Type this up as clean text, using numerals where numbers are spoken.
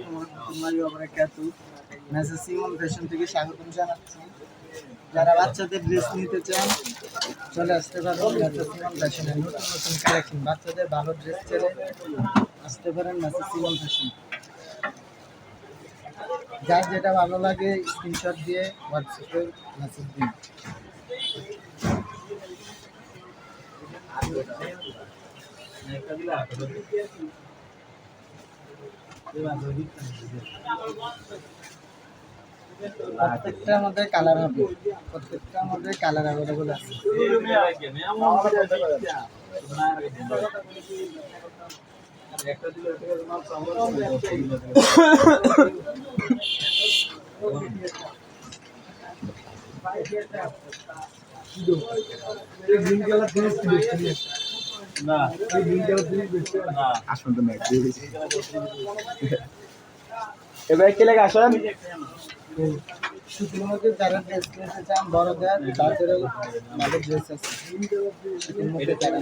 আলাইকুম ওয়া রাহমাতুল্লাহি ওয়া বারাকাতুহু। মেসেজ সিমন ফ্যাশন থেকে স্বাগতম জানাচ্ছি। যারা বাচ্চাদের ড্রেস নিতে চান চলে আসতে পারেন মেসেজ সিমন ফ্যাশনে। নতুন নতুন কালেকশন বাচ্চাদের ভালো ড্রেস ছেড়ে আসতে পারেন মেসেজ সিমন ফ্যাশন। যার যেটা ভালো লাগে স্ক্রিনশট দিয়ে হোয়াটসঅ্যাপে মেসেজ দিন। প্রত্যেকটার মধ্যে কালার হবে, প্রত্যেকটার মধ্যে কালার অ্যাভেলেবল আছে। এবার কে লেগে আসেন শীতের মধ্যে যারা ড্রেস কিনতে চান বড়দের তাদের ভালো ড্রেস আছে। শীতের মধ্যে যারা